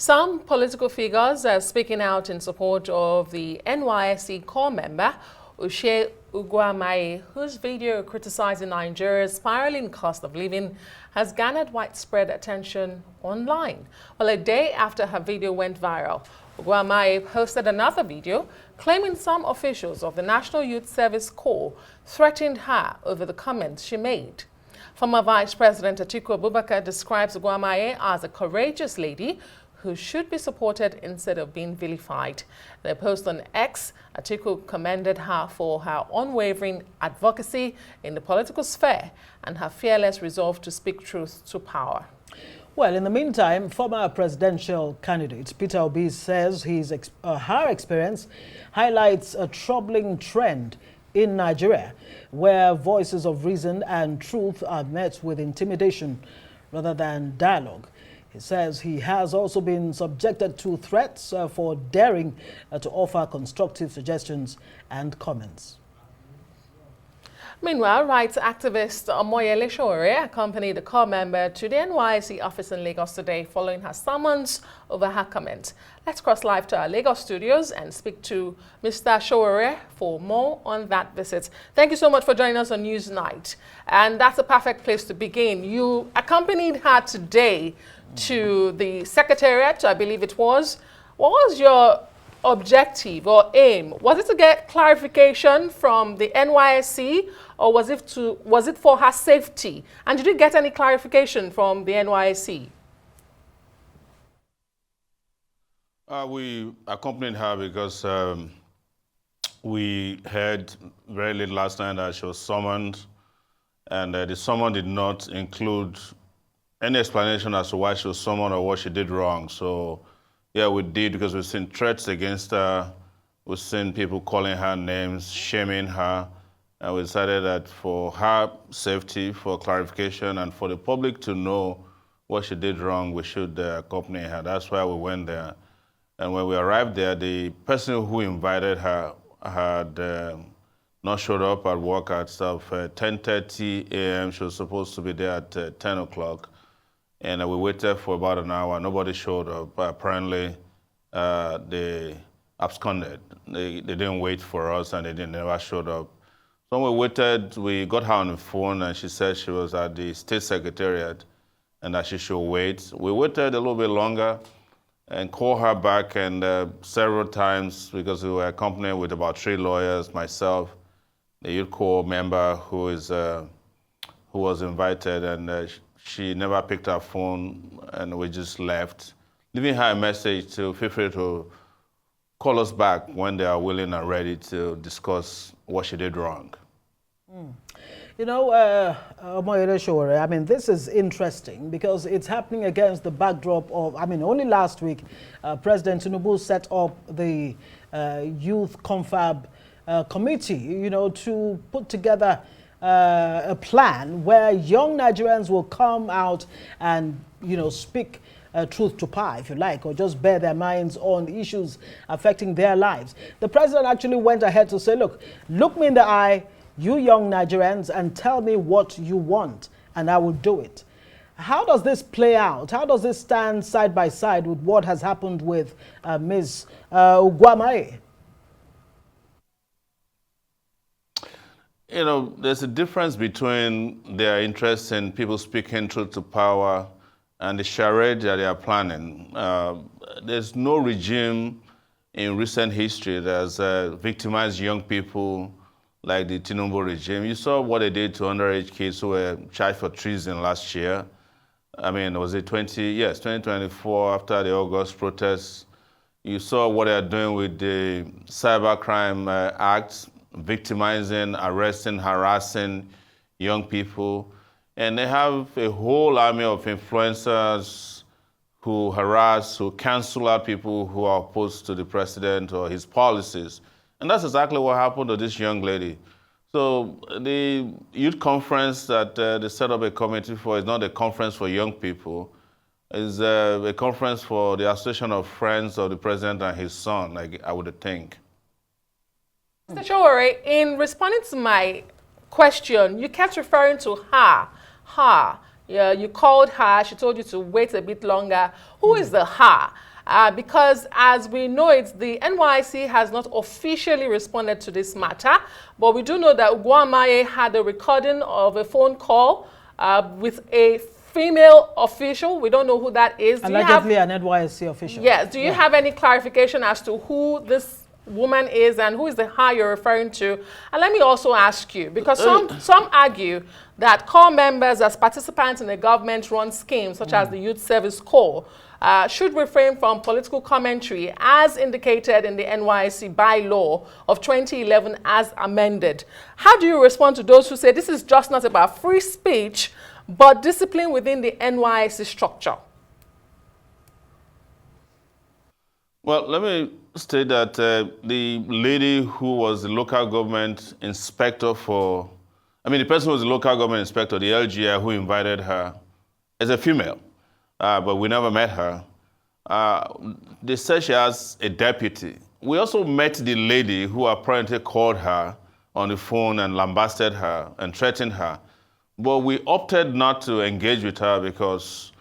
Some political figures are speaking out in support of the NYSC Corp member, Uche Ugwuamaye, whose video criticizing Nigeria's spiraling cost of living has garnered widespread attention online. Well, a day after her video went viral, Ugwuamaye posted another video claiming some officials of the National Youth Service Corps threatened her over the comments she made. Former Vice President Atiku Abubakar describes Ugwuamaye as a courageous lady who should be supported instead of being vilified. In a post on X, Atiku commended her for her unwavering advocacy in the political sphere and her fearless resolve to speak truth to power. Well, in the meantime, former presidential candidate Peter Obi says her experience highlights a troubling trend in Nigeria, where voices of reason and truth are met with intimidation rather than dialogue. He says he has also been subjected to threats for daring to offer constructive suggestions and comments. Meanwhile, rights activist Omoyele Sowore accompanied the Corp member to the NYSC office in Lagos today following her summons over her comment. Let's cross live to our Lagos studios and speak to Mr. Sowore for more on that visit. Thank you so much for joining us on Newsnight. And that's a perfect place to begin. You accompanied her today to the Secretariat, I believe it was. What was your objective or aim? Was it to get clarification from the NYSC, or was it for her safety? And did you get any clarification from the NYSC? We accompanied her because we heard very late last night that she was summoned, and the summon did not include any explanation as to why she was summoned or what she did wrong. So yeah, we did, because we've seen threats against her. We've seen people calling her names, shaming her. And we decided that for her safety, for clarification, and for the public to know what she did wrong, we should accompany her. That's why we went there. And when we arrived there, the person who invited her had not showed up at work at 10:30 a.m. She was supposed to be there at 10 o'clock. And we waited for about an hour. Nobody showed up. Apparently, they absconded. They didn't wait for us, and they never showed up. So when we waited, we got her on the phone, and she said she was at the State Secretariat and that she should wait. We waited a little bit longer and called her back, and several times, because we were accompanied with about 3 lawyers, myself, the Youth Corps member who was invited, and she never picked her phone, and we just left, leaving her a message to feel free to call us back when they are willing and ready to discuss what she did wrong. You know, Omoyele Sowore, I mean, this is interesting because it's happening against the backdrop of, I mean, only last week, President Tinubu set up the Youth Confab Committee, you know, to put together a plan where young Nigerians will come out and, you know, speak truth to power, if you like, or just bear their minds on issues affecting their lives. The president actually went ahead to say, look me in the eye, you young Nigerians, and tell me what you want, and I will do it. How does this play out? How does this stand side by side with what has happened with Ms. Ugwuamaye? You know, there's a difference between their interest in people speaking truth to power and the charade that they are planning. There's no regime in recent history that has victimized young people like the Tinubu regime. You saw what they did to underage kids who were charged for treason last year. I mean, was it 2024 after the August protests? You saw what they are doing with the Cybercrime Act, victimizing, arresting, harassing young people. And they have a whole army of influencers who harass, who cancel out people who are opposed to the president or his policies. And that's exactly what happened to this young lady. So the youth conference that they set up a committee for is not a conference for young people. It's a conference for the Association of Friends of the President and his son, I would think. Mr. Sowore, in responding to my question, you kept referring to her. Yeah, you called her, she told you to wait a bit longer. Who is the her? because as we know it, the NYSC has not officially responded to this matter, but we do know that Uguamaye had a recording of a phone call with a female official. We don't know who that is. Allegedly an NYSC official. Yes. Do you have any clarification as to who this woman is and who is the her you're referring to? And let me also ask you, because some argue that Corp members as participants in a government-run scheme such as the Youth Service Corps should refrain from political commentary as indicated in the NYSC bylaw of 2011 as amended. How do you respond to those who say this is just not about free speech but discipline within the NYSC structure? Well, let me state that the lady who was the local government inspector the person who was the local government inspector, the LGI who invited her, is a female, but we never met her. They said she has a deputy. We also met the lady who apparently called her on the phone and lambasted her and threatened her. But we opted not to engage with her because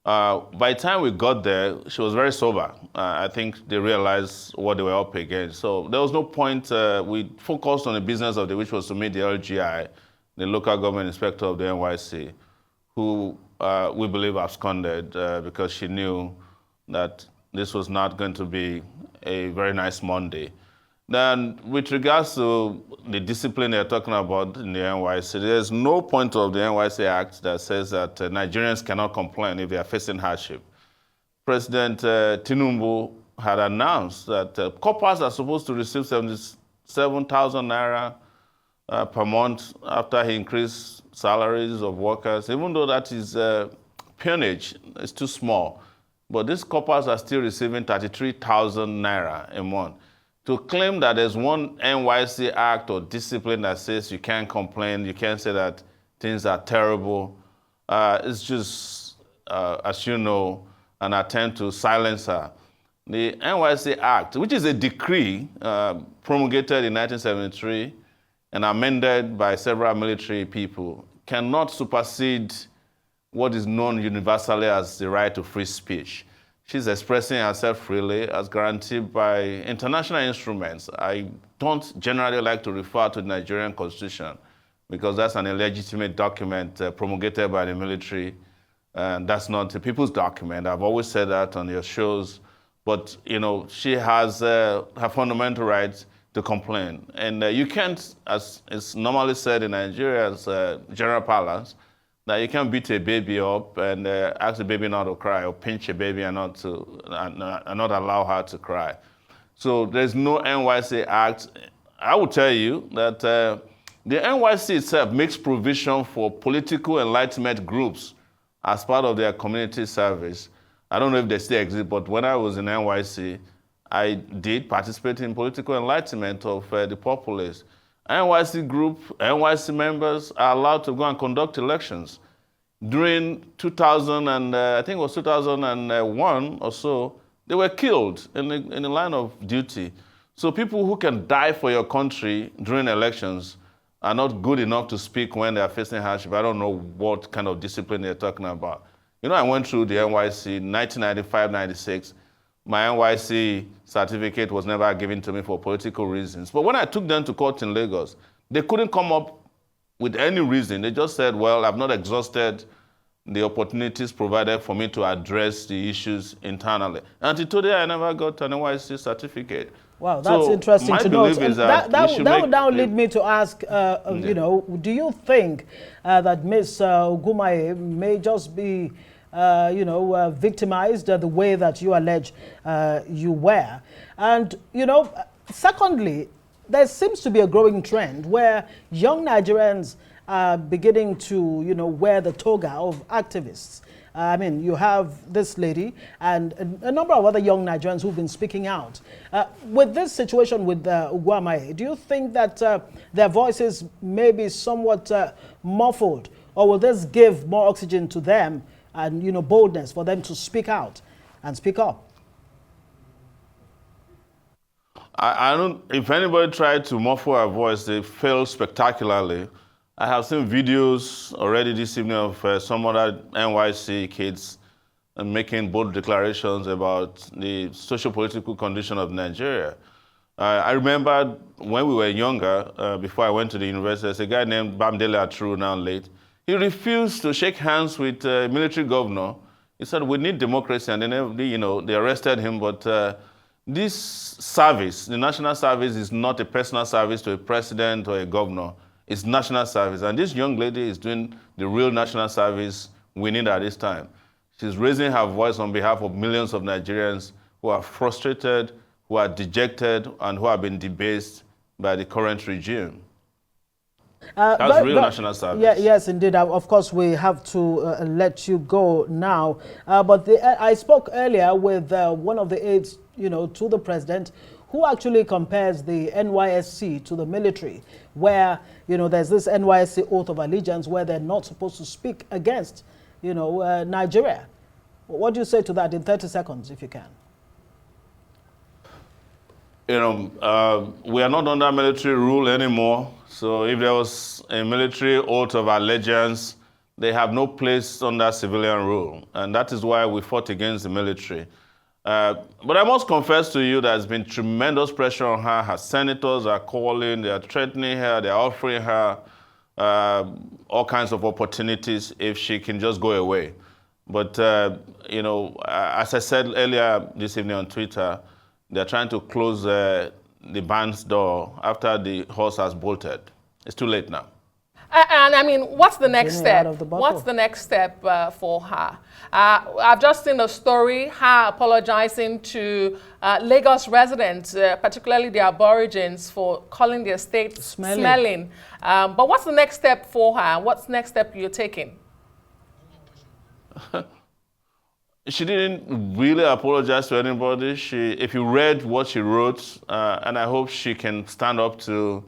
by the time we got there, she was very sober. I think they realized what they were up against. So there was no point. We focused on the business of which was to meet the LGI, the local government inspector of the NYSC, who we believe absconded because she knew that this was not going to be a very nice Monday. Then, with regards to the discipline they're talking about in the NYSC, there's no point of the NYSC Act that says that Nigerians cannot complain if they are facing hardship. President Tinubu had announced that corpers are supposed to receive 77,000 naira per month after he increased salaries of workers, even though that is peonage, it's too small. But these corpers are still receiving 33,000 naira a month. To claim that there's one NYSC act or discipline that says you can't complain, you can't say that things are terrible, it's just, as you know, an attempt to silence her. The NYSC Act, which is a decree promulgated in 1973 and amended by several military people, cannot supersede what is known universally as the right to free speech. She's expressing herself freely as guaranteed by international instruments. I don't generally like to refer to the Nigerian Constitution because that's an illegitimate document promulgated by the military, and that's not a people's document. I've always said that on your shows, but you know, she has her fundamental right to complain. And you can't, as is normally said in Nigeria as general parlance, that you can't beat a baby up and ask the baby not to cry, or pinch a baby and not allow her to cry. So there's no NYSC Act. I will tell you that the NYSC itself makes provision for political enlightenment groups as part of their community service. I don't know if they still exist, but when I was in NYSC, I did participate in political enlightenment of the populace. NYSC group, NYSC members are allowed to go and conduct elections. During 2000 and I think it was 2001 or so, they were killed in the line of duty. So people who can die for your country during elections are not good enough to speak when they are facing hardship. I don't know what kind of discipline they're talking about. You know, I went through the NYSC in 1995-96. My NYSC certificate was never given to me for political reasons. But when I took them to court in Lagos, they couldn't come up with any reason. They just said, well, I've not exhausted the opportunities provided for me to address the issues internally. Until today, I never got an NYSC certificate. Wow, that's so interesting to note. That would now lead me to ask, you know, do you think that Ms. Uguamaye may just be you know, victimized the way that you allege you were? And, you know, secondly, there seems to be a growing trend where young Nigerians are beginning to, you know, wear the toga of activists. I mean, you have this lady and a number of other young Nigerians who've been speaking out. With this situation with Uguamaye, do you think that their voices may be somewhat muffled, or will this give more oxygen to them and, you know, boldness for them to speak out and speak up? I don't, if anybody tried to muffle her voice, they failed spectacularly. I have seen videos already this evening of some other NYSC kids making bold declarations about the socio-political condition of Nigeria. I remember when we were younger, before I went to the university, there's a guy named Bamdele Atru, now late. He refused to shake hands with a military governor. He said, we need democracy, and then they arrested him. But this service, the national service, is not a personal service to a president or a governor. It's national service. And this young lady is doing the real national service we need at this time. She's raising her voice on behalf of millions of Nigerians who are frustrated, who are dejected, and who have been debased by the current regime. That's real national service. Yeah, yes, indeed. Of course, we have to let you go now. But I spoke earlier with one of the aides, to the president, who actually compares the NYSC to the military, where, there's this NYSC oath of allegiance where they're not supposed to speak against, Nigeria. What do you say to that in 30 seconds, if you can? We are not under military rule anymore. So if there was a military oath of allegiance, they have no place under civilian rule. And that is why we fought against the military. But I must confess to you there's been tremendous pressure on her. Her senators are calling, they are threatening her, they are offering her all kinds of opportunities if she can just go away. But, as I said earlier this evening on Twitter, they're trying to close the barn's door after the horse has bolted. It's too late now. And I mean, what's the next step? What's the next step for her? I've just seen a story, her apologizing to Lagos residents, particularly the Aborigines, for calling their state smelling. But what's the next step for her? What's the next step you're taking? She didn't really apologize to anybody. If you read what she wrote, and I hope she can stand up to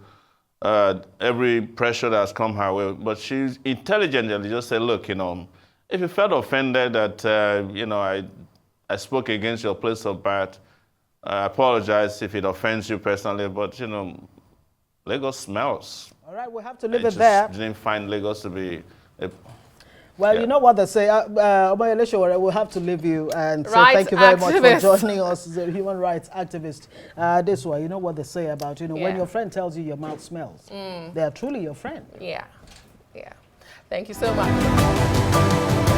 every pressure that has come her way, but she's intelligently just said, look, if you felt offended that, I spoke against your place of birth, I apologize if it offends you personally, but, Lagos smells. All right, we have to leave it there. I didn't find Lagos to be... Well, you know what they say, Omoyele Sowore, we'll have to leave you and say thank you very much for joining us as a human rights activist. This way, you know what they say about, when your friend tells you your mouth smells, they are truly your friend. Yeah. Thank you so much.